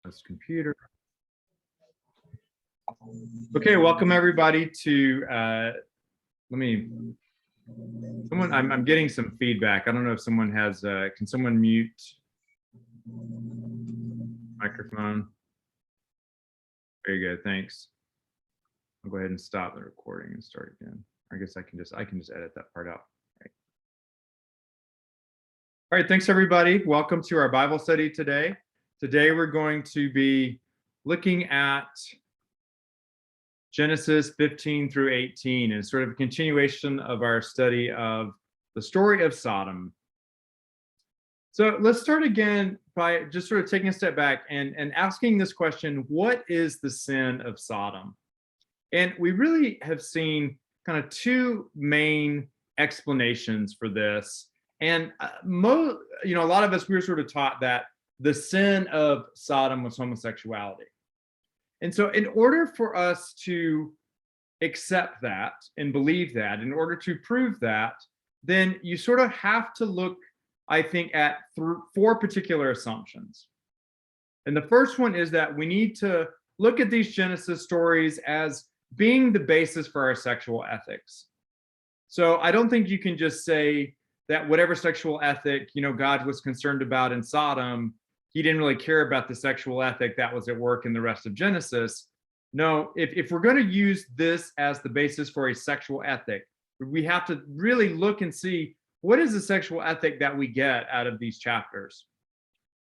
This computer. Okay, welcome everybody to I'm getting some feedback. I don't know if someone has can someone mute microphone? Very good, thanks. I'll go ahead and stop the recording and start again. I guess I can just edit that part out. All right, thanks everybody. Welcome to our Bible study today. Today we're going to be looking at Genesis 15 through 18 and sort of a continuation of our study of the story of Sodom. So let's start again by just sort of taking a step back and asking this question: what is the sin of Sodom? And we really have seen kind of two main explanations for this. And a lot of us, we were sort of taught that the sin of Sodom was homosexuality. And so in order for us to accept that and believe that, in order to prove that, then you sort of have to look, I think, at four particular assumptions. And the first one is that we need to look at these Genesis stories as being the basis for our sexual ethics. So I don't think you can just say that whatever sexual ethic, God was concerned about in Sodom, he didn't really care about the sexual ethic that was at work in the rest of Genesis. No, if we're going to use this as the basis for a sexual ethic, we have to really look and see what is the sexual ethic that we get out of these chapters.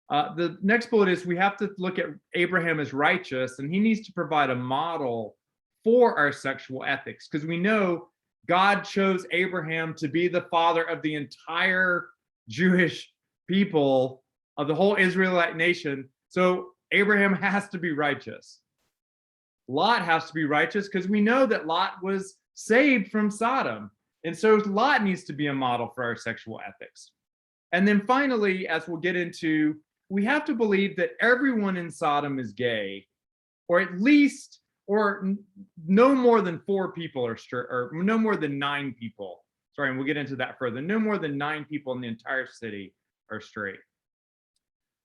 The next bullet is we have to look at Abraham as righteous, and he needs to provide a model for our sexual ethics, because we know God chose Abraham to be the father of the entire Jewish people, of the whole Israelite nation. So Abraham has to be righteous. Lot has to be righteous because we know that Lot was saved from Sodom. And so Lot needs to be a model for our sexual ethics. And then finally, as we'll get into, we have to believe that everyone in Sodom is gay, or at least, or no more than 4 people or no more than 9 people. Sorry, and we'll get into that further. No more than 9 people in the entire city are straight.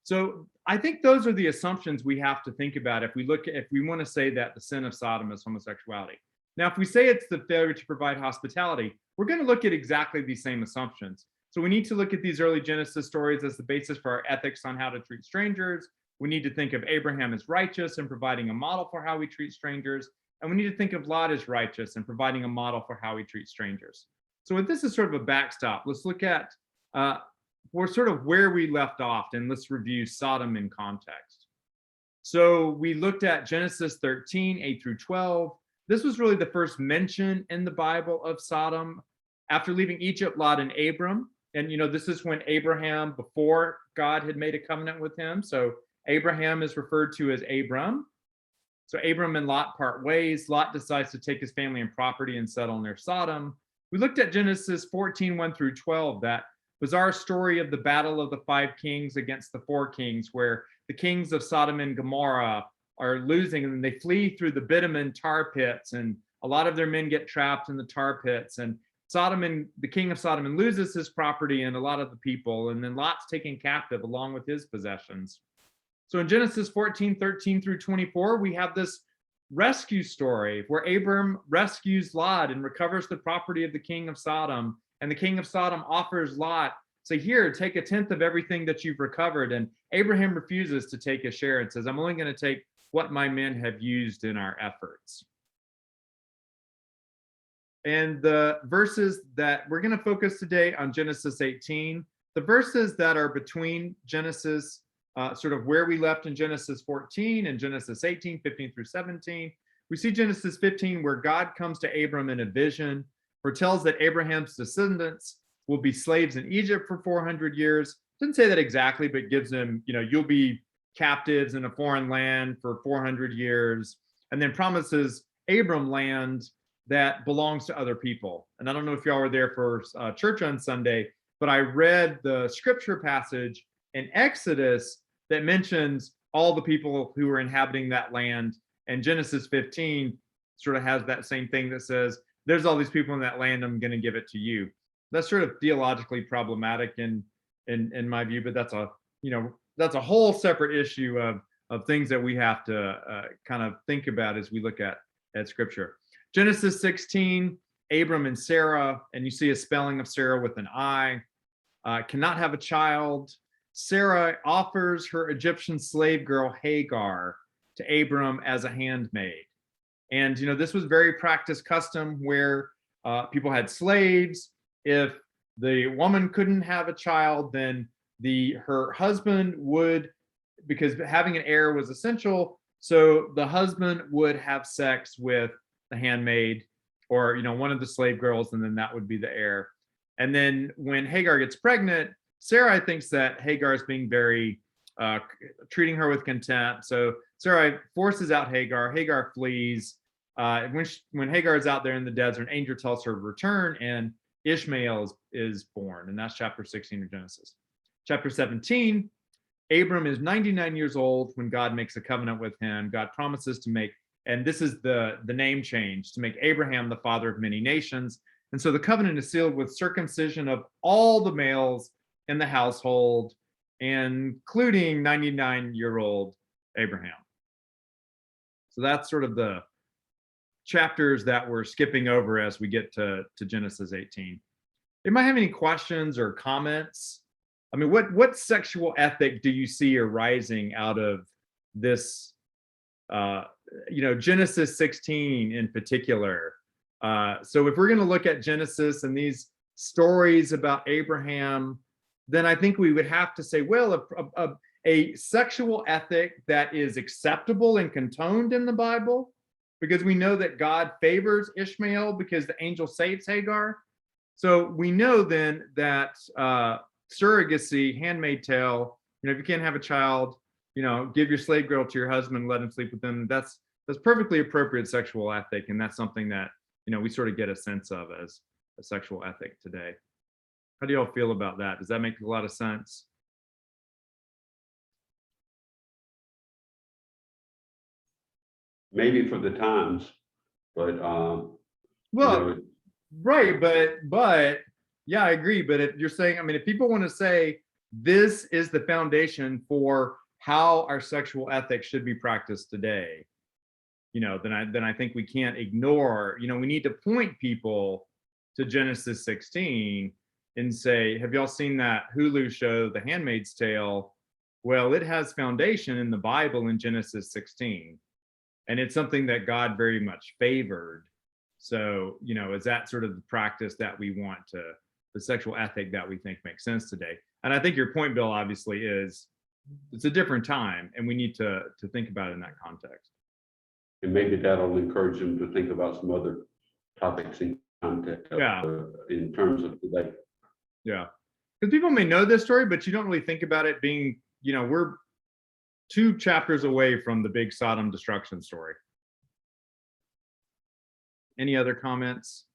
So I think those are the assumptions we have to think about if we want to say that the sin of Sodom is homosexuality. Now, if we say it's the failure to provide hospitality, we're going to look at exactly these same assumptions. So we need to look at these early Genesis stories as the basis for our ethics on how to treat strangers. We need to think of Abraham as righteous and providing a model for how we treat strangers. And we need to think of Lot as righteous and providing a model for how we treat strangers. So this is sort of a backstop. Let's look at sort of where we left off, and let's review Sodom in context. So we looked at Genesis 13, 8 through 12. This was really the first mention in the Bible of Sodom. After leaving Egypt, Lot and Abram, and this is when Abraham, before God had made a covenant with him. So Abraham is referred to as Abram. So Abram and Lot part ways. Lot decides to take his family and property and settle near Sodom. We looked at Genesis 14, 1 through 12, that bizarre story of the battle of the 5 kings against the 4 kings, where the kings of Sodom and Gomorrah are losing, and they flee through the bitumen tar pits, and a lot of their men get trapped in the tar pits, and the king of Sodom loses his property and a lot of the people, and then Lot's taken captive along with his possessions. So in Genesis 14, 13 through 24, we have this rescue story where Abram rescues Lot and recovers the property of the king of Sodom. And the king of Sodom offers Lot, say, here, take 1/10 of everything that you've recovered. And Abraham refuses to take a share and says, I'm only going to take what my men have used in our efforts. And the verses that we're going to focus today on Genesis 18, the verses that are between Genesis, sort of where we left in Genesis 14 and Genesis 18, 15 through 17. We see Genesis 15 where God comes to Abram in a vision, foretells that Abraham's descendants will be slaves in Egypt for 400 years. Doesn't say that exactly, but gives them, you'll be captives in a foreign land for 400 years, and then promises Abram land that belongs to other people. And I don't know if y'all were there for church on Sunday, but I read the scripture passage in Exodus that mentions all the people who are inhabiting that land. And Genesis 15 sort of has that same thing that says, there's all these people in that land, I'm going to give it to you. That's sort of theologically problematic in my view, but that's a whole separate issue of of things that we have to kind of think about as we look at Scripture. Genesis 16, Abram and Sarah, and you see a spelling of Sarah with an I, cannot have a child. Sarah offers her Egyptian slave girl Hagar to Abram as a handmaid. And, this was very practiced custom where people had slaves. If the woman couldn't have a child, then her husband would, because having an heir was essential, so the husband would have sex with the handmaid or, one of the slave girls, and then that would be the heir. And then when Hagar gets pregnant, Sarai thinks that Hagar is being very, treating her with contempt. So Sarai forces out Hagar. Hagar flees. When Hagar is out there in the desert, an angel tells her to return, and Ishmael is born. And that's chapter 16 of Genesis. Chapter 17, Abram is 99 years old when God makes a covenant with him. God promises to make, and this is the name change, to make Abraham the father of many nations. And so the covenant is sealed with circumcision of all the males in the household, including 99-year-old Abraham. So that's sort of the chapters that we're skipping over as we get to Genesis 18. Anybody have any questions or comments? I mean, what sexual ethic do you see arising out of this, Genesis 16 in particular? So if we're going to look at Genesis and these stories about Abraham, then I think we would have to say, well, a sexual ethic that is acceptable and condoned in the Bible, because we know that God favors Ishmael because the angel saves Hagar. So we know then that surrogacy, handmaid tale, if you can't have a child, give your slave girl to your husband, let him sleep with them. That's perfectly appropriate sexual ethic, and that's something that we sort of get a sense of as a sexual ethic today. How do y'all feel about that? Does that make a lot of sense? Maybe for the times, but right, but yeah, I agree. But if you're saying, if people want to say this is the foundation for how our sexual ethics should be practiced today, then I think we can't ignore, we need to point people to Genesis 16 and say, have y'all seen that Hulu show, The Handmaid's Tale? Well, it has foundation in the Bible in Genesis 16. And it's something that God very much favored. So, is that sort of the practice that we want the sexual ethic that we think makes sense today? And I think your point, Bill, obviously is it's a different time, and we need to think about it in that context. And maybe that'll encourage them to think about some other topics in context. Yeah. In terms of today. Yeah. Because people may know this story, but you don't really think about it being, we're 2 chapters away from the big Sodom destruction story. Any other comments?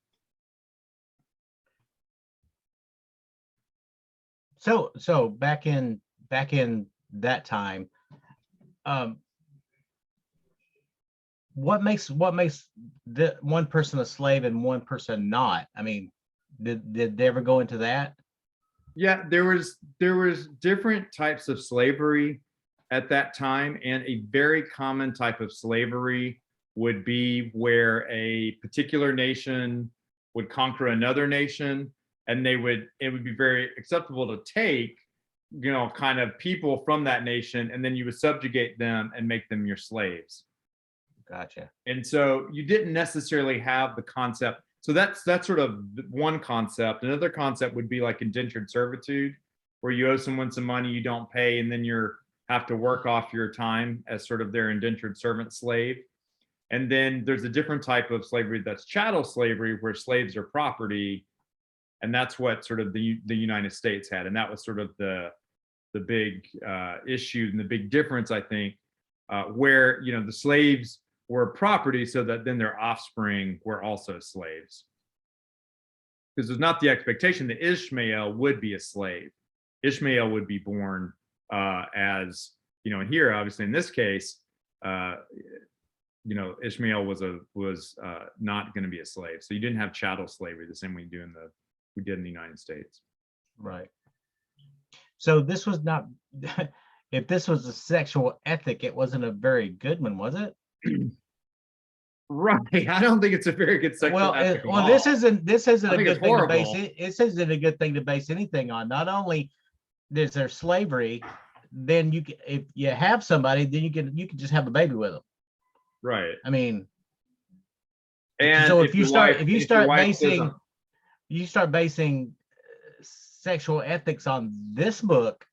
So back in that time, what makes the one person a slave and one person not? I mean, did they ever go into that? Yeah, there was different types of slavery at that time, and a very common type of slavery would be where a particular nation would conquer another nation, and it would be very acceptable to take, kind of people from that nation, and then you would subjugate them and make them your slaves. Gotcha. And so you didn't necessarily have the concept. So that's sort of one concept. Another concept would be like indentured servitude, where you owe someone some money, you don't pay, and then you have to work off your time as sort of their indentured servant slave. And then there's a different type of slavery that's chattel slavery, where slaves are property, and that's what sort of the United States had. And that was sort of the big issue and the big difference, I think, where the slaves were property, so that then their offspring were also slaves. Because there's not the expectation that Ishmael would be a slave. Ishmael would be born as, and here, obviously, in this case, Ishmael was not going to be a slave. So you didn't have chattel slavery the same way we did in the United States. Right. So this was not, if this was a sexual ethic, it wasn't a very good one, was it? Right. I don't think it's a very good sexual Well, ethic at well, all. this isn't I a think it's good thing to base horrible. it. This isn't a good thing to base anything on. Not only is there slavery, then you can, if you have somebody, then you can just have a baby with them. Right. I mean, And so if your wife, if your wife doesn't, you start basing sexual ethics on this book,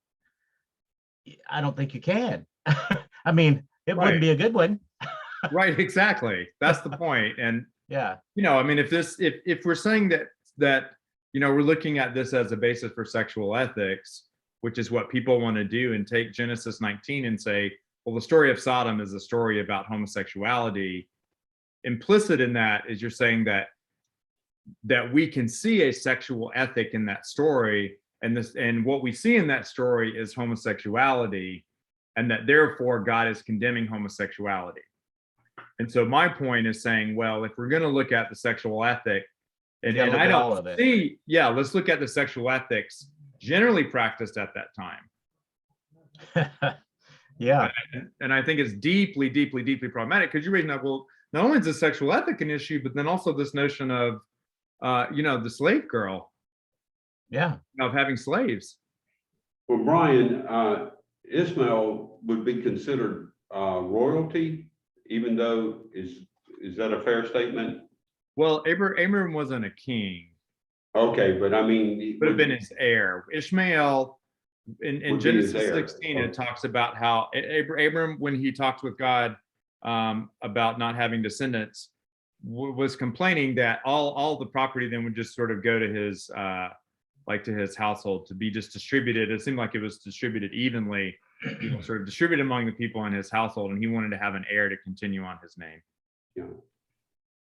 I don't think you can. I mean, it wouldn't right, be a good one. right, exactly. That's the point. And Yeah. I mean, if we're saying that we're looking at this as a basis for sexual ethics, which is what people want to do, and take Genesis 19 and say, well, the story of Sodom is a story about homosexuality. Implicit in that is you're saying that we can see a sexual ethic in that story, and what we see in that story is homosexuality, and that therefore God is condemning homosexuality. And so my point is saying, well, if we're going to look at the sexual ethic, and I don't see, let's look at the sexual ethics generally practiced at that time. Yeah. And I think it's deeply, deeply, deeply problematic, because you're raising up, well, not only is the sexual ethic an issue, but then also this notion of, the slave girl, Yeah. of having slaves. Well, Brian, Ishmael would be considered royalty, even though is that a fair statement? Well, Abram wasn't a king. Okay, but I mean, he Would have been his heir. Ishmael, in Would be his Genesis heir. 16, it talks about how Abram, when he talks with God about not having descendants, was complaining that all the property then would just sort of go to his to his household, to be just distributed. It seemed like it was distributed evenly, sort of distributed among the people in his household, and he wanted to have an heir to continue on his name. Yeah.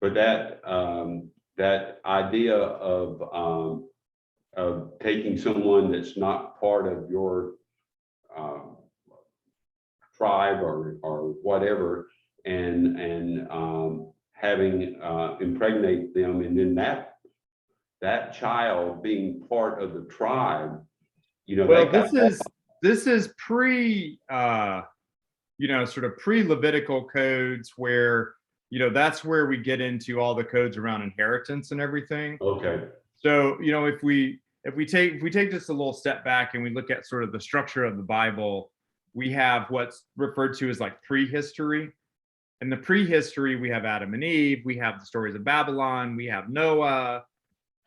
But that idea of taking someone that's not part of your tribe or whatever, and having impregnate them, and then that child being part of the tribe, well, this is pre sort of pre-Levitical codes, where that's where we get into all the codes around inheritance and everything. Okay. So if we take just a little step back and we look at sort of the structure of the Bible, we have what's referred to as like prehistory. In the prehistory, we have Adam and Eve, we have the stories of Babylon, we have Noah.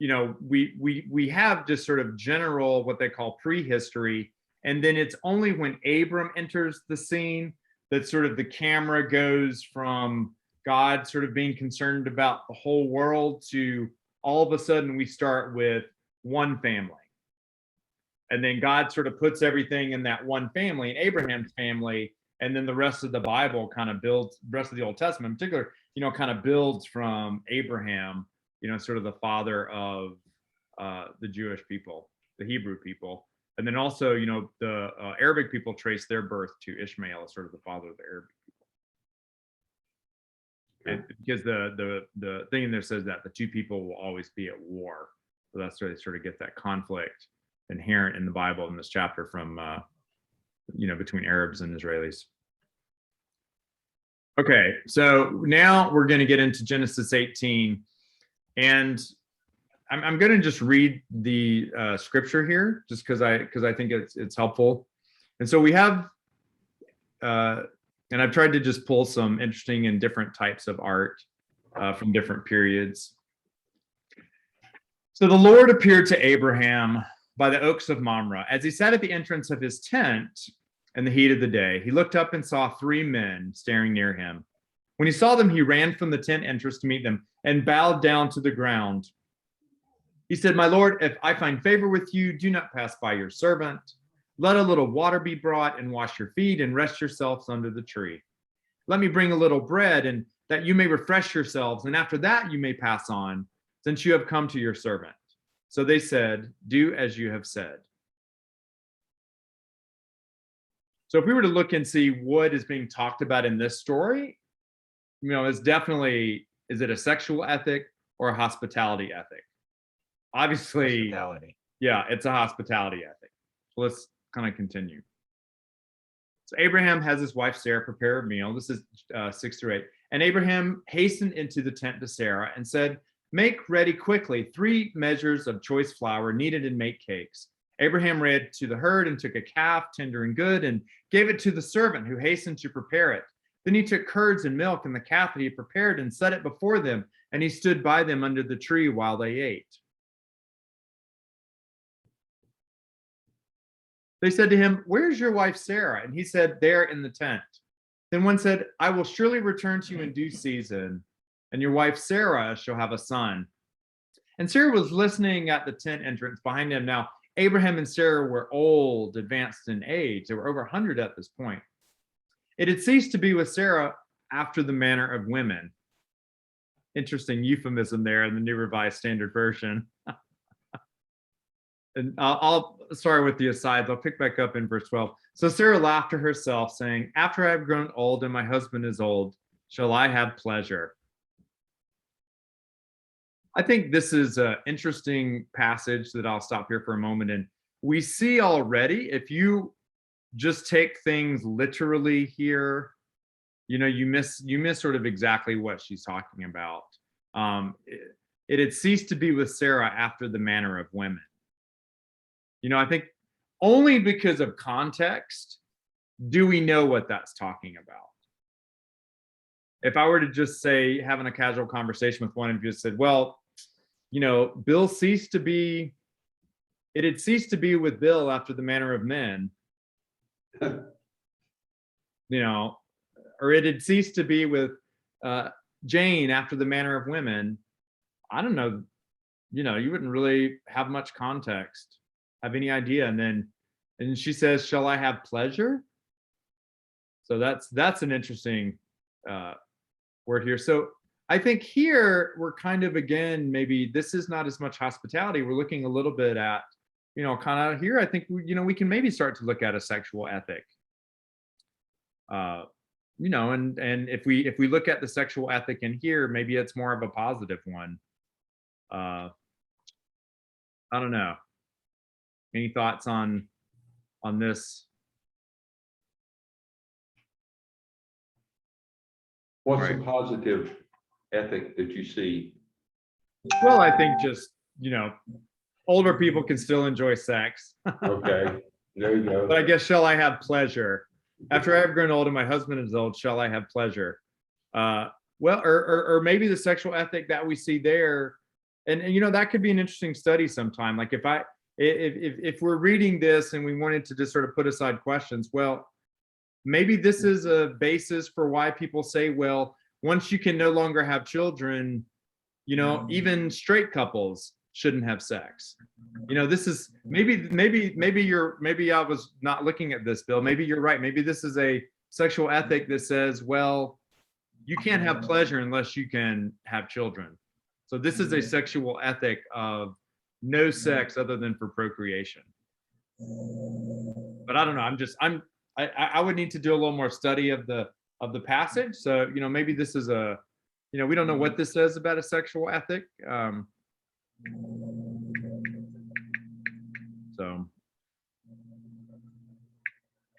We have just sort of general what they call prehistory, and then it's only when Abram enters the scene that sort of the camera goes from God sort of being concerned about the whole world to all of a sudden we start with one family. And then God sort of puts everything in that one family, in Abraham's family, and then the rest of the Bible kind of builds, the rest of the Old Testament in particular, kind of builds from Abraham, sort of the father of the Jewish people, the Hebrew people. And then also, the Arabic people trace their birth to Ishmael as sort of the father of the Arabic people. And because the thing in there says that the two people will always be at war. So that's where they sort of get that conflict inherent in the Bible in this chapter from, between Arabs and Israelis. Okay, so now we're going to get into Genesis 18. And I'm going to just read the scripture here, just because I think it's helpful. And so we have, and I've tried to just pull some interesting and different types of art from different periods. So the Lord appeared to Abraham by the oaks of Mamre as he sat at the entrance of his tent in the heat of the day. He looked up and saw three men staring near him. When he saw them, he ran from the tent entrance to meet them and bowed down to the ground. He said, "My Lord, if I find favor with you, do not pass by your servant. Let a little water be brought and wash your feet and rest yourselves under the tree. Let me bring a little bread, and that you may refresh yourselves, and after that you may pass on, since you have come to your servant." So they said, "Do as you have said." So if we were to look and see what is being talked about in this story, it's definitely, is it a sexual ethic or a hospitality ethic? Obviously, Hospitality. yeah, it's a hospitality ethic. So let's kind of continue. So Abraham has his wife Sarah prepare a meal. This is 6-8. And Abraham hastened into the tent to Sarah and said, "Make ready quickly 3 measures of choice flour, knead it and make cakes." Abraham ran to the herd and took a calf, tender and good, and gave it to the servant who hastened to prepare it. Then he took curds and milk and the calf that he prepared and set it before them, and he stood by them under the tree while they ate. They said to him, "Where's your wife Sarah?" And he said, "There in the tent." Then one said, "I will surely return to you in due season, and your wife Sarah shall have a son." And Sarah was listening at the tent entrance behind him. Now, Abraham and Sarah were old, advanced in age. They were over 100 at this point. It had ceased to be with Sarah after the manner of women. Interesting euphemism there in the New Revised Standard Version. And I'll sorry with the asides, I'll pick back up in verse 12. So Sarah laughed to herself, saying, "After I have grown old and my husband is old, shall I have pleasure?" I think this is an interesting passage that I'll stop here for a moment. And we see already, if you just take things literally here, you miss sort of exactly what she's talking about. It had ceased to be with Sarah after the manner of women. I think only because of context do we know what that's talking about. If I were to just say, having a casual conversation with one of you, said, "Well, Bill ceased to be, it had ceased to be with Bill after the manner of men, or it had ceased to be with Jane after the manner of women," I don't know, you wouldn't really have much context, have any idea. And she says, "Shall I have pleasure?" So that's an interesting word here. So I think here we're kind of, again, maybe this is not as much hospitality. We're looking a little bit at, kind of here, I think, we can maybe start to look at a sexual ethic. And if we look at the sexual ethic in here, maybe it's more of a positive one. I don't know. Any thoughts on this? What's Right. the positive ethic that you see? Well, I think just, older people can still enjoy sex. Okay, there you go. But I guess, shall I have pleasure? After I have grown old and my husband is old, shall I have pleasure? Well, or maybe the sexual ethic that we see there, and that could be an interesting study sometime. Like if we're reading this and we wanted to just sort of put aside questions, well, maybe this is a basis for why people say, well, once you can no longer have children, even straight couples shouldn't have sex. This is maybe I was not looking at this, Bill. Maybe you're right. Maybe this is a sexual ethic that says, well, you can't have pleasure unless you can have children. So this is a sexual ethic of no sex other than for procreation. But I don't know. I would need to do a little more study of the passage. So maybe this is we don't know what this says about a sexual ethic. So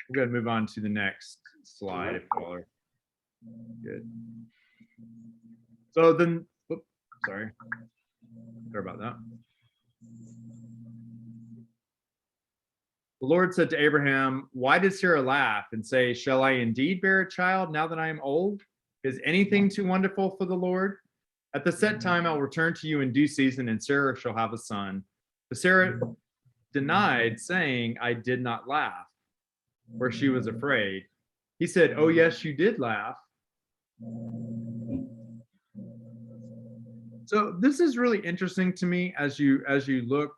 we're going to move on to the next slide if you all are good. So then, sorry about that. The Lord said to Abraham, "Why did Sarah laugh and say, 'Shall I indeed bear a child now that I am old? Is anything too wonderful for the Lord? At the set time, I'll return to you in due season, and Sarah shall have a son.' But Sarah denied, saying, 'I did not laugh,' for she was afraid. He said, 'Oh, yes, you did laugh.'" So this is really interesting to me as you look.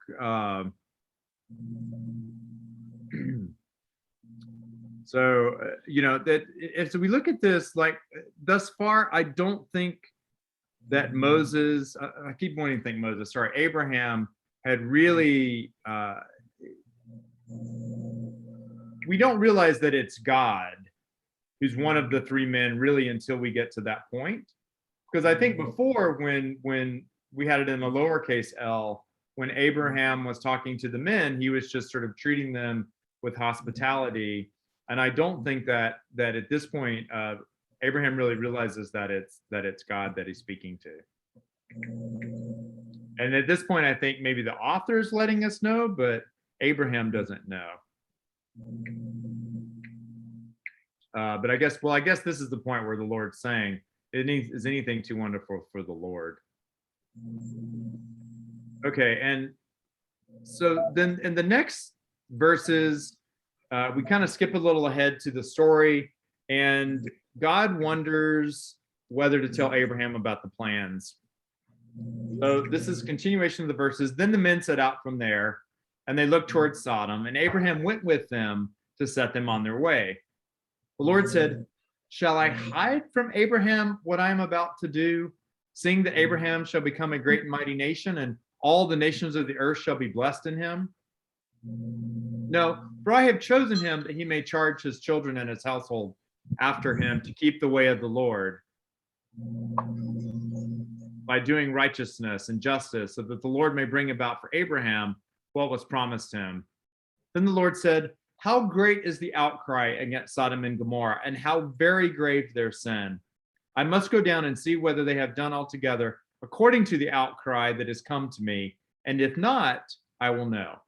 So that if we look at this, like thus far, I don't think that Moses. I keep wanting to think Moses. Sorry, Abraham had really. We don't realize that it's God who's one of the 3 men really until we get to that point. Because I think before, when we had it in the lowercase l, when Abraham was talking to the men, he was just sort of treating them with hospitality. And I don't think that at this point Abraham really realizes that it's God that he's speaking to. And at this point, I think maybe the author is letting us know, but Abraham doesn't know. But I guess this is the point where the Lord's saying, is anything too wonderful for the Lord? Okay, and so then in the next verses, we kind of skip a little ahead to the story, and God wonders whether to tell Abraham about the plans. So this is continuation of the verses. Then the men set out from there, and they looked towards Sodom, and Abraham went with them to set them on their way. The Lord said, "Shall I hide from Abraham what I am about to do, seeing that Abraham shall become a great and mighty nation, and all the nations of the earth shall be blessed in him? No, for I have chosen him that he may charge his children and his household after him to keep the way of the Lord by doing righteousness and justice, so that the Lord may bring about for Abraham what was promised him." Then the Lord said, "How great is the outcry against Sodom and Gomorrah, and how very grave their sin. I must go down and see whether they have done altogether according to the outcry that has come to me, and if not, I will know."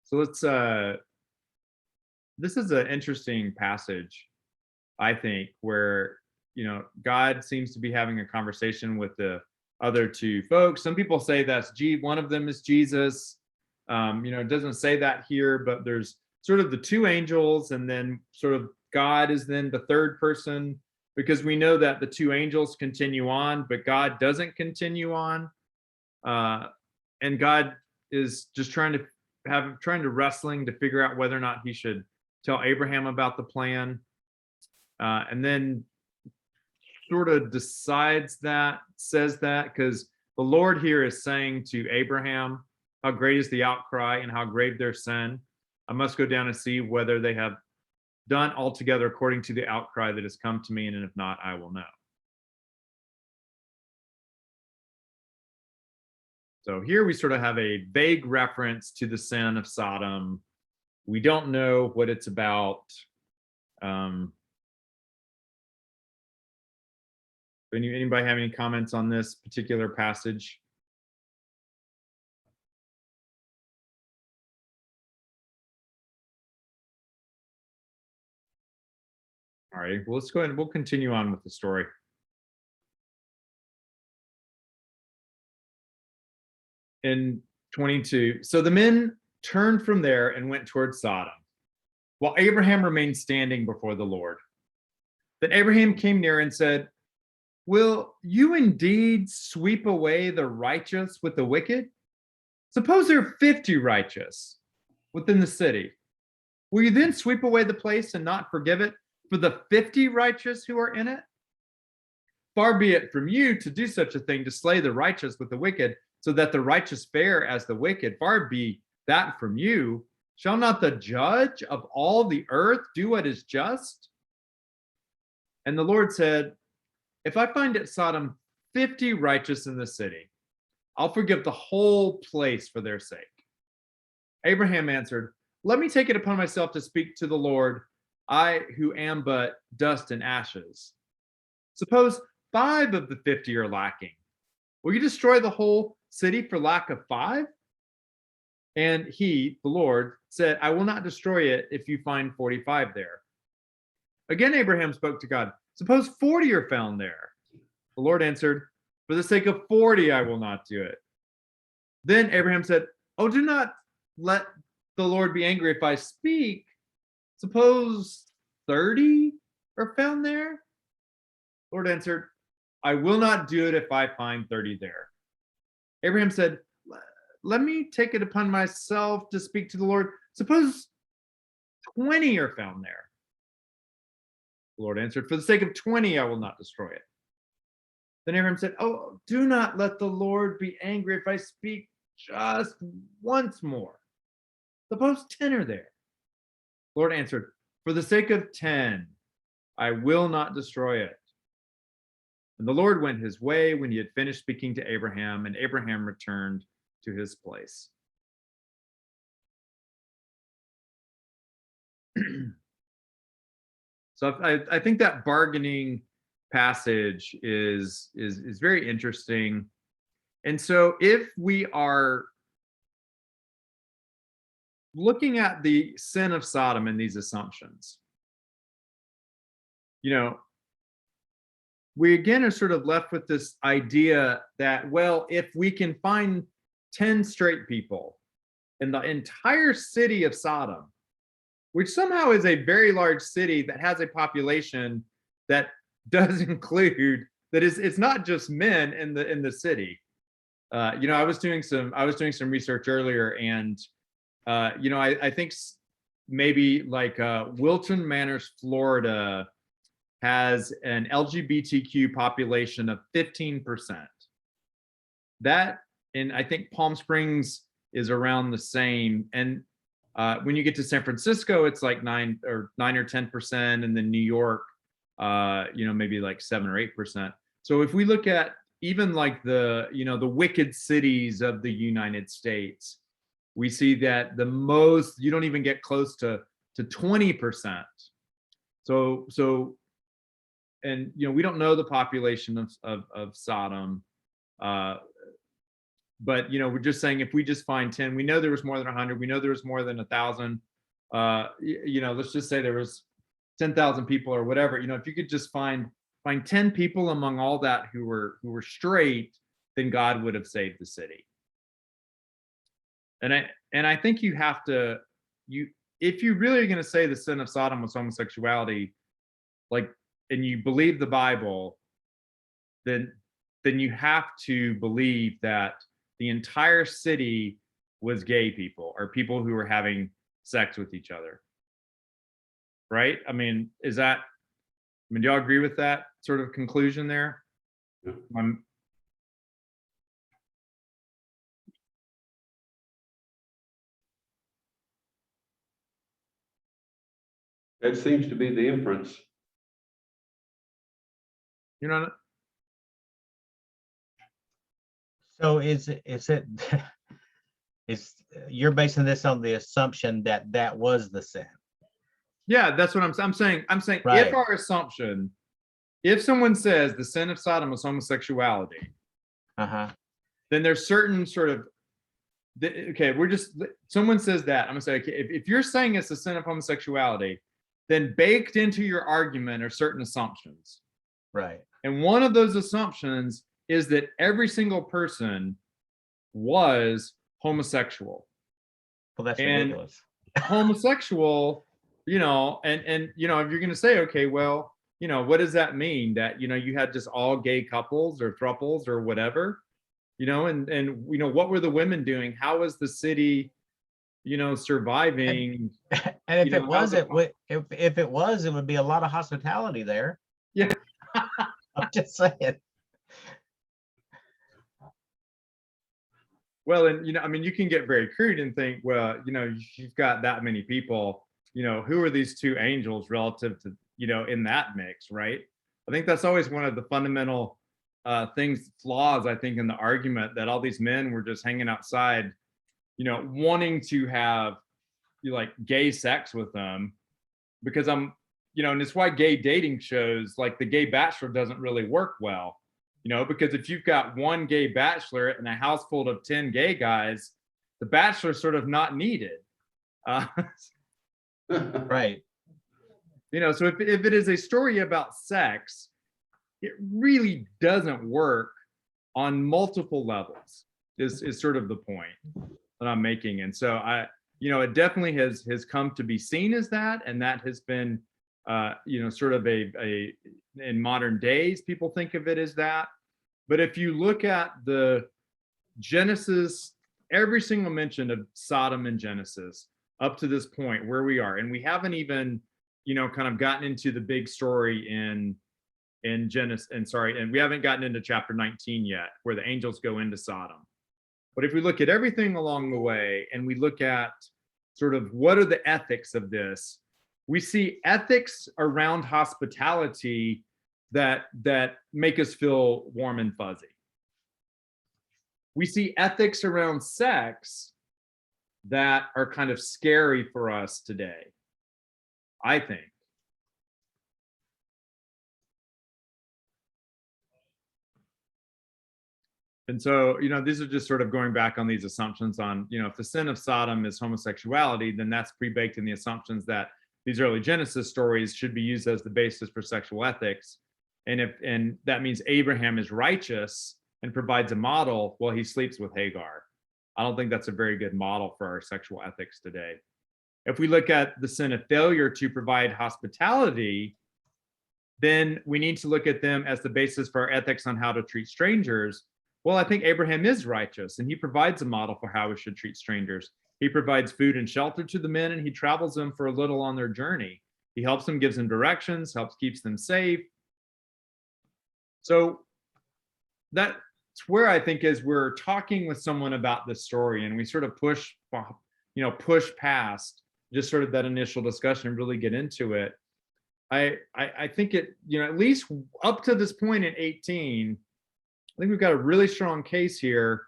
So this is an interesting passage, I think, where, God seems to be having a conversation with the other two folks. Some people say one of them is Jesus. It doesn't say that here, but there's sort of the two angels, and then sort of God is then the third person, because we know that the two angels continue on, but God doesn't continue on. And God is just trying to wrestling to figure out whether or not he should tell Abraham about the plan. And then sort of says that, because the Lord here is saying to Abraham, how great is the outcry and how grave their sin. I must go down and see whether they have done altogether according to the outcry that has come to me, and if not, I will know. So here we sort of have a vague reference to the sin of Sodom. We don't know what it's about. Anybody have any comments on this particular passage? All right, well, let's go ahead and we'll continue on with the story. In 22, so the men turned from there and went towards Sodom, while Abraham remained standing before the Lord. Then Abraham came near and said, "Will you indeed sweep away the righteous with the wicked? Suppose there are 50 righteous within the city. Will you then sweep away the place and not forgive it for the 50 righteous who are in it? Far be it from you to do such a thing, to slay the righteous with the wicked, so that the righteous fare as the wicked. Far be that from you. Shall not the judge of all the earth do what is just?" And the Lord said, "If I find at Sodom 50 righteous in the city, I'll forgive the whole place for their sake." Abraham answered, "Let me take it upon myself to speak to the Lord, I who am but dust and ashes. Suppose 5 of the 50 are lacking. Will you destroy the whole city for lack of 5? And he, the Lord, said, "I will not destroy it if you find 45 there." Again, Abraham spoke to God, "Suppose 40 are found there." The Lord answered, "For the sake of 40, I will not do it." Then Abraham said, "Oh, do not let the Lord be angry if I speak. Suppose 30 are found there." The Lord answered, "I will not do it if I find 30 there." Abraham said, "Let me take it upon myself to speak to the Lord. Suppose 20 are found there." The Lord answered, "For the sake of 20, I will not destroy it." Then Abraham said, "Oh, do not let the Lord be angry if I speak just once more. Suppose 10 are there." The Lord answered, "For the sake of 10, I will not destroy it." And the Lord went his way when he had finished speaking to Abraham, and Abraham returned to his place. So I think that bargaining passage is very interesting. And so if we are looking at the sin of Sodom and these assumptions, you know, we again are sort of left with this idea that, well, if we can find 10 straight people in the entire city of Sodom, which somehow is a very large city that has a population that does include that is it's not just men in the city. I was doing some research earlier, and I think maybe like Wilton Manors, Florida, has an LGBTQ population of 15%. That, and I think Palm Springs is around the same. And when you get to San Francisco, it's like 9 or 10%, and then New York, maybe like 7 or 8%. So if we look at even like the wicked cities of the United States, we see that the most, you don't even get close to 20%. So and we don't know the population of Sodom, but we're just saying if we just find 10, we know there was more than 100, we know there was more than 1,000. Let's just say there was 10,000 people or whatever. If you could just find 10 people among all that who were straight, then God would have saved the city. And I think you have to, if you really are going to say the sin of Sodom was homosexuality, like, and you believe the Bible, then you have to believe that the entire city was gay people, or people who were having sex with each other. Right? I mean, do y'all agree with that sort of conclusion there? Yeah. That seems to be the inference. So is you're basing this on the assumption that was the sin? Yeah, that's what I'm saying. I'm saying Right. If our assumption, if someone says the sin of Sodom was homosexuality, then there's certain sort of, okay, someone says that, I'm gonna say, okay, if you're saying it's the sin of homosexuality, then baked into your argument are certain assumptions. Right. And one of those assumptions is that every single person was homosexual. Well, that's ridiculous. Homosexual, if you're going to say, okay, well, what does that mean? That, you had just all gay couples or thruples or whatever, and what were the women doing? How was the city, surviving? And if it was, it would be a lot of hospitality there. Yeah. I'm just saying. Well, and you can get very crude and think, well, you've got that many people, who are these two angels relative to, in that mix, right? I think that's always one of the fundamental flaws, I think, in the argument, that all these men were just hanging outside, wanting to have like gay sex with them, because and it's why gay dating shows like The Gay Bachelor doesn't really work well. Because if you've got one gay bachelor in a house full of 10 gay guys, the bachelor's sort of not needed. Right. So if it is a story about sex, it really doesn't work on multiple levels, is sort of the point that I'm making. And so it definitely has come to be seen as that, and that has been sort of a in modern days, people think of it as that. But if you look at the Genesis, every single mention of Sodom in Genesis up to this point where we are, and we haven't even, kind of gotten into the big story in Genesis, and we haven't gotten into chapter 19 yet, where the angels go into Sodom. But if we look at everything along the way, and we look at sort of what are the ethics of this, we see ethics around hospitality that make us feel warm and fuzzy. We see ethics around sex that are kind of scary for us today, I think. And so, these are just sort of going back on these assumptions on, if the sin of Sodom is homosexuality, then that's pre-baked in the assumptions that these early Genesis stories should be used as the basis for sexual ethics. And that means Abraham is righteous and provides a model while he sleeps with Hagar. I don't think that's a very good model for our sexual ethics today. If we look at the sin of failure to provide hospitality, then we need to look at them as the basis for our ethics on how to treat strangers. Well, I think Abraham is righteous, and he provides a model for how we should treat strangers. He provides food and shelter to the men, and he travels them for a little on their journey. He helps them, gives them directions, keeps them safe. So that's where I think as we're talking with someone about this story, and we sort of push past just sort of that initial discussion and really get into it. I think it, at least up to this point in 18, I think we've got a really strong case here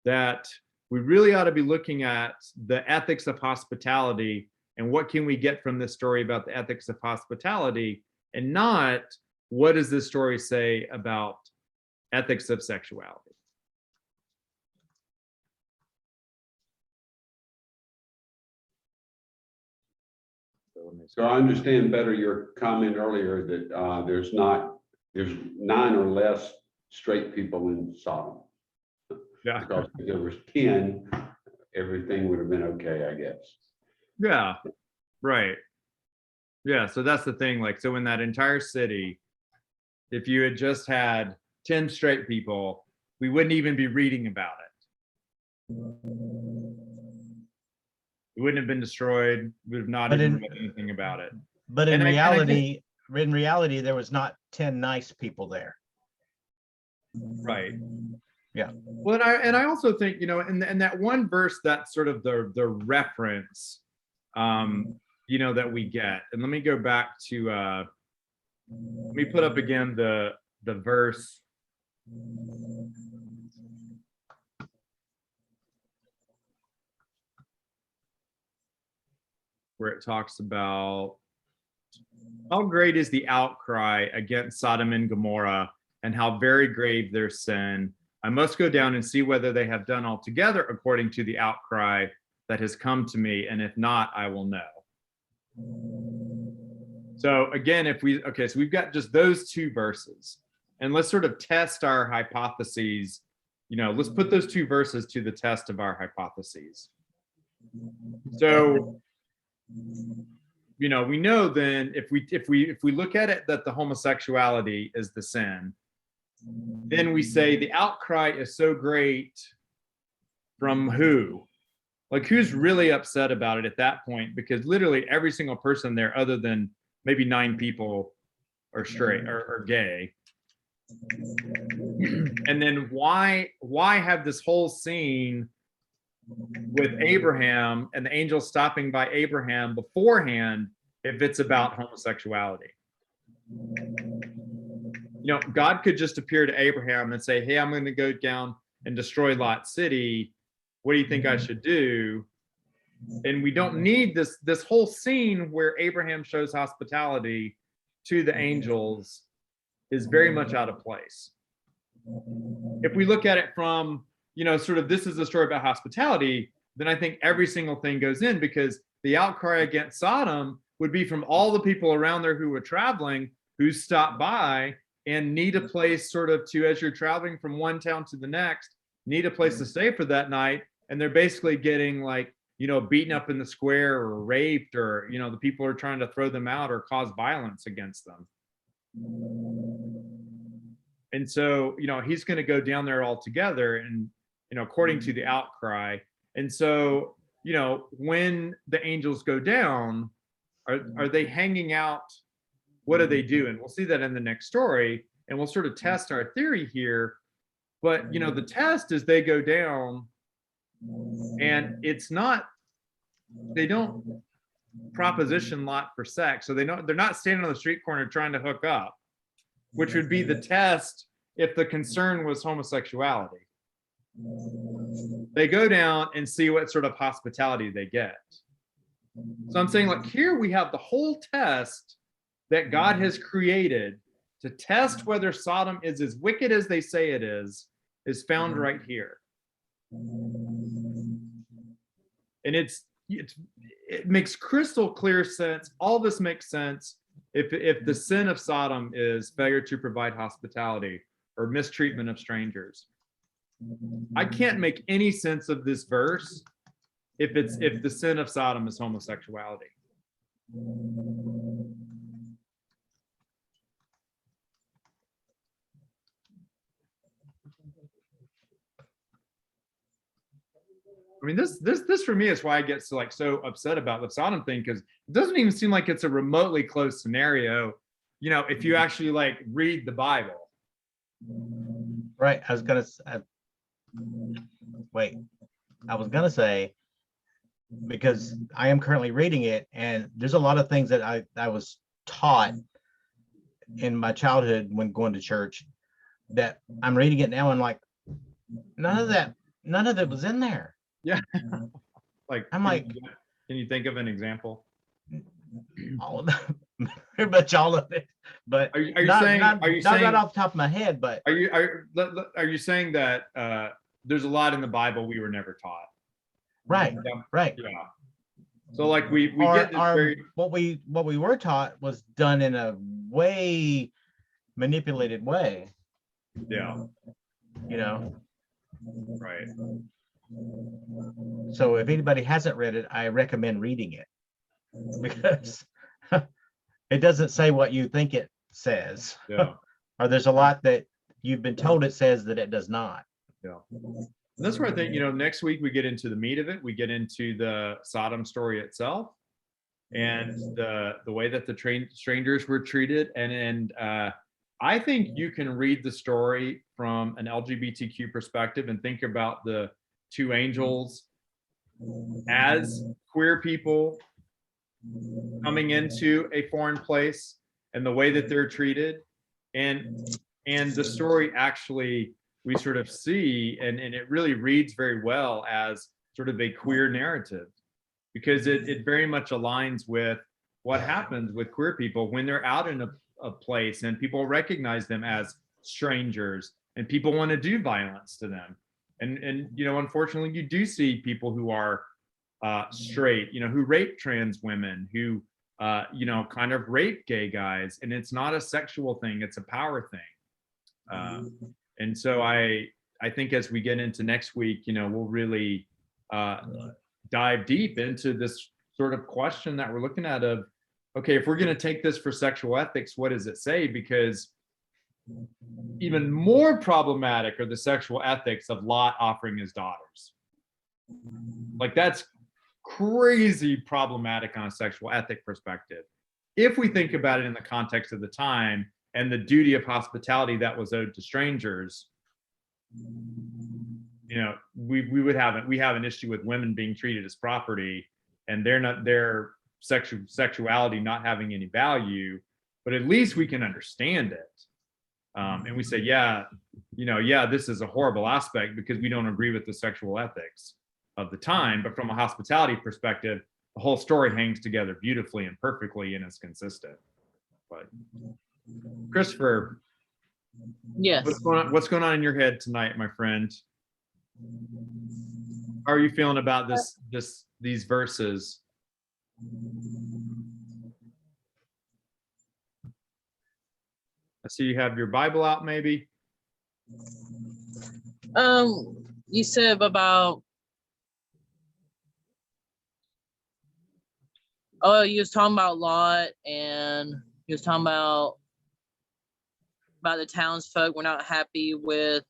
that we really ought to be looking at the ethics of hospitality and what can we get from this story about the ethics of hospitality, and not what does this story say about ethics of sexuality. So I understand better your comment earlier that there's 9 or less straight people in Sodom. Yeah. Because if there was 10, everything would have been okay, I guess. Yeah, right. Yeah, so that's the thing. Like, so in that entire city, if you had just had 10 straight people, we wouldn't even be reading about it. It wouldn't have been destroyed. We would have not even read anything about it. But in reality, there was not 10 nice people there. Right. Yeah. Well, and I also think, in that one verse, that's sort of the reference, that we get. And let me go back to, let me put up again the verse. Where it talks about how great is the outcry against Sodom and Gomorrah, and how very grave their sin. I must go down and see whether they have done altogether according to the outcry that has come to me, and if not, I will know. So again, so we've got just those 2 verses, and let's sort of test our hypotheses. Let's put those 2 verses to the test of our hypotheses. So, we know then if we look at it that the homosexuality is the sin, then we say the outcry is so great from who? Like, who's really upset about it at that point? Because literally every single person there, other than maybe 9 people, are straight or gay. And then why have this whole scene with Abraham and the angel stopping by Abraham beforehand if it's about homosexuality? God could just appear to Abraham and say, hey, I'm going to go down and destroy Lot City. What do you think I should do? And we don't need this whole scene where Abraham shows hospitality to the angels is very much out of place. If we look at it from, sort of this is a story about hospitality, then I think every single thing goes in, because the outcry against Sodom would be from all the people around there who were traveling, who stopped by and need a place sort of to, as you're traveling from one town to the next, need a place to stay for that night. And they're basically getting like, beaten up in the square or raped, or, the people are trying to throw them out or cause violence against them. And so, he's going to go down there all together and, according to the outcry. And so, when the angels go down, are they hanging out? What do they do? And we'll see that in the next story, and we'll sort of test our theory here. But, the test is they go down, and it's not, they don't proposition Lot for sex. So they're not standing on the street corner trying to hook up, which would be the test if the concern was homosexuality. They go down and see what sort of hospitality they get. So I'm saying, like, here we have the whole test that God has created to test whether Sodom is as wicked as they say it is, is found right here. And it makes crystal clear sense. All this makes sense if the sin of Sodom is failure to provide hospitality or mistreatment of strangers. I can't make any sense of this verse if the sin of Sodom is homosexuality. I mean, this for me is why I get so upset about the Sodom thing, because it doesn't even seem like it's a remotely close scenario, if you actually read the Bible. Right. I was gonna say, because I am currently reading it, and there's a lot of things that I was taught in my childhood when going to church that I'm reading it now and none of that was in there. Yeah. I'm like, can you think of an example? all of that, pretty much all of it, but are you saying not right off the top of my head, but are you saying that there's a lot in the Bible we were never taught? Right. Yeah. So we get this what we were taught was done in a way manipulated way. Yeah. Right. So if anybody hasn't read it, I recommend reading it, because it doesn't say what you think it says. Yeah. Or there's a lot that you've been told it says that it does not. Yeah. And that's where I think, next week we get into the meat of it. We get into the Sodom story itself and the way that the strangers were treated. And I think you can read the story from an LGBTQ perspective and think about the two angels as queer people coming into a foreign place and the way that they're treated. And the story actually, we sort of see, and it really reads very well as sort of a queer narrative, because it very much aligns with what happens with queer people when they're out in a place and people recognize them as strangers and people want to do violence to them. And unfortunately, you do see people who are straight, who rape trans women, who kind of rape gay guys, and it's not a sexual thing, it's a power thing. And so I think as we get into next week, we'll really dive deep into this sort of question that we're looking at of, okay, if we're going to take this for sexual ethics, what does it say? Because even more problematic are the sexual ethics of Lot offering his daughters. That's crazy problematic on a sexual ethic perspective. If we think about it in the context of the time and the duty of hospitality that was owed to strangers, we have an issue with women being treated as property and their sexuality not having any value, but at least we can understand it. And we say, this is a horrible aspect because we don't agree with the sexual ethics of the time, but from a hospitality perspective, the whole story hangs together beautifully and perfectly and is consistent. But Christopher, yes, what's going on in your head tonight, my friend? How are you feeling about these verses? I see you have your Bible out, maybe. You said about, you was talking about Lot, and you was talking about the townsfolk were not happy with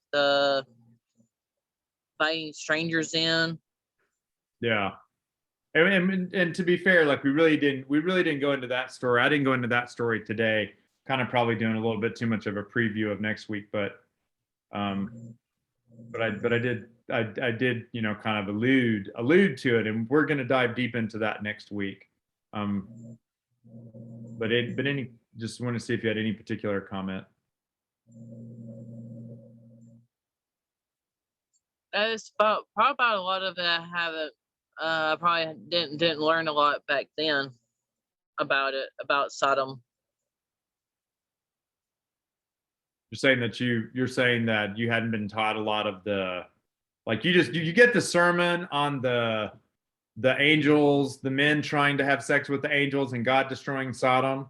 inviting strangers in. Yeah. And to be fair, we really didn't go into that story. I didn't go into that story today. Kind of probably doing a little bit too much of a preview of next week, but I did kind of allude to it, and we're going to dive deep into that next week. Just want to see if you had any particular comment. It's probably about a lot of it I haven't. Probably didn't learn a lot back then about Sodom. You're saying that you're saying that you hadn't been taught a lot of the, like, you get the sermon on the angels, the men trying to have sex with the angels and God destroying Sodom.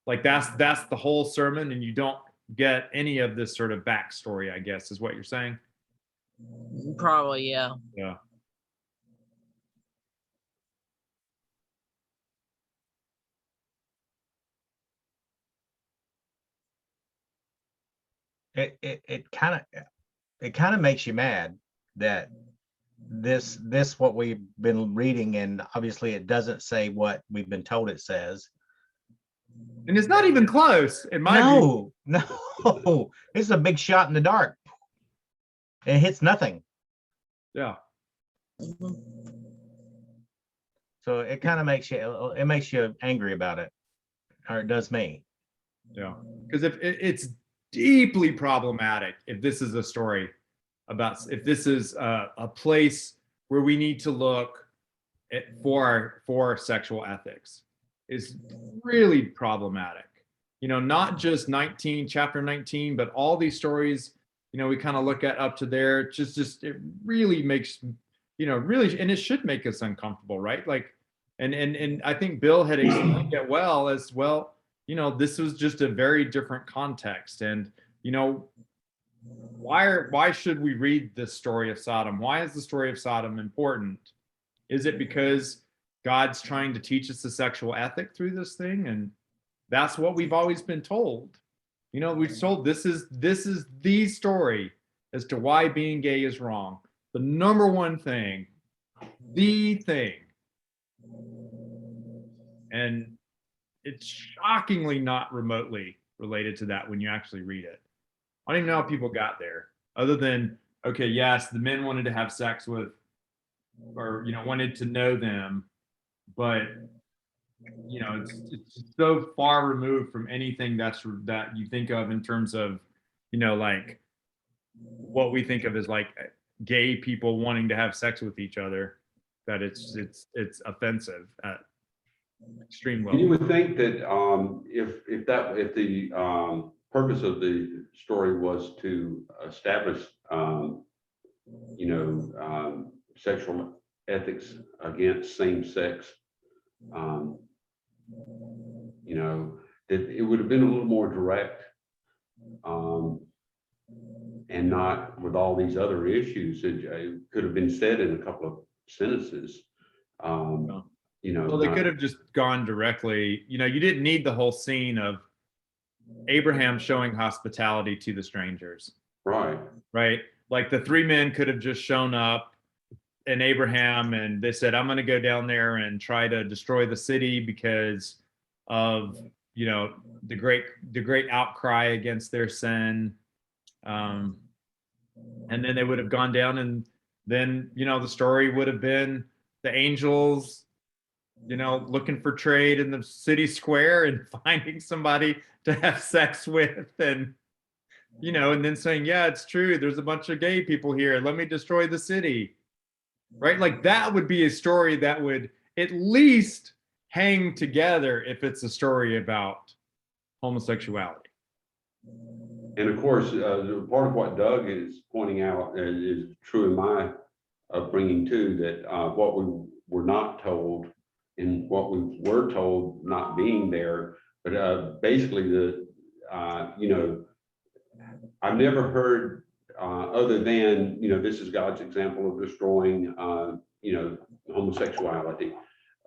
Like that's the whole sermon, and you don't get any of this sort of backstory, I guess, is what you're saying. Probably, yeah. Yeah. It kind of makes you mad that this what we've been reading, and obviously it doesn't say what we've been told it says. And it's not even close in my view. No, it's a big shot in the dark. It hits nothing. Yeah. So it kind of makes you angry about it, or it does me. Yeah. Because if it's deeply problematic, if this is a story about, if this is a place where we need to look for sexual ethics, is really problematic. You know, not just chapter 19, but all these stories, you know, we kind of look at up to there. Just it really makes, you know, really, and it should make us uncomfortable, right? Like, and I think Bill had explained it well as well. You know, this was just a very different context, and you know, why should we read this story of Sodom? Why is the story of Sodom important? Is it because God's trying to teach us a sexual ethic through this thing? And that's what we've always been told. You know, we're told this is the story as to why being gay is wrong. The number one thing, the thing. And it's shockingly not remotely related to that when you actually read it. I don't even know how people got there, other than, okay, yes, the men wanted to have sex with, or, you know, wanted to know them, but, you know, it's so far removed from anything that you think of in terms of, you know, like what we think of as like gay people wanting to have sex with each other, that it's offensive at extreme And you level. would think that if the purpose of the story was to establish, you know, sexual ethics against same-sex, you know, that it would have been a little more direct, and not with all these other issues. It could have been said in a couple of sentences. You know, Well, they could have just gone directly, you know, you didn't need the whole scene of Abraham showing hospitality to the strangers. right. Right? Like the three men could have just shown up and Abraham, and they said, I'm going to go down there and try to destroy the city because of, you know, the great outcry against their sin. And then they would have gone down, and then, you know, the story would have been the angels, you know, looking for trade in the city square and finding somebody to have sex with, and, you know, and then saying, yeah, it's true, there's a bunch of gay people here, let me destroy the city. Right? Like that would be a story that would at least hang together if it's a story about homosexuality. And of course, part of what Doug is pointing out is true in my upbringing too, that what we were not told and what we were told not being there, but basically you know, I've never heard other than, you know, this is God's example of destroying, you know, homosexuality.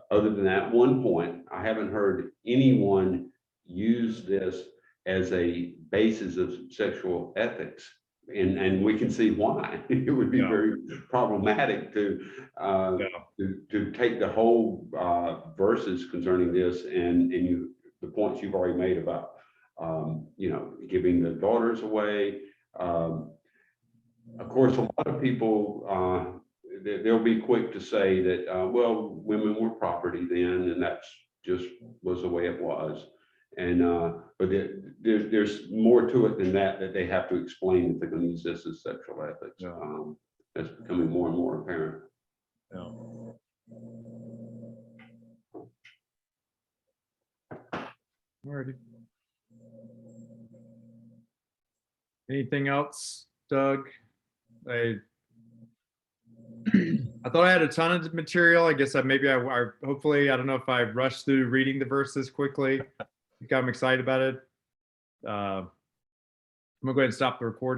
Other than that one point, I haven't heard anyone use this as a basis of sexual ethics. And we can see why. It would be very problematic to take the whole verses concerning this and the points you've already made about you know, giving the daughters away. Of course, a lot of people they'll be quick to say that well, women were property then, and that's just was the way it was. And but there's more to it than that they have to explain if they're going to use this as sexual ethics. Yeah. That's becoming more and more apparent. Yeah. Alrighty. Anything else, Doug? I I thought I had a ton of material. I guess I hopefully, I don't know if I rushed through reading the verses quickly. I think I'm excited about it. I'm gonna go ahead and stop the recording.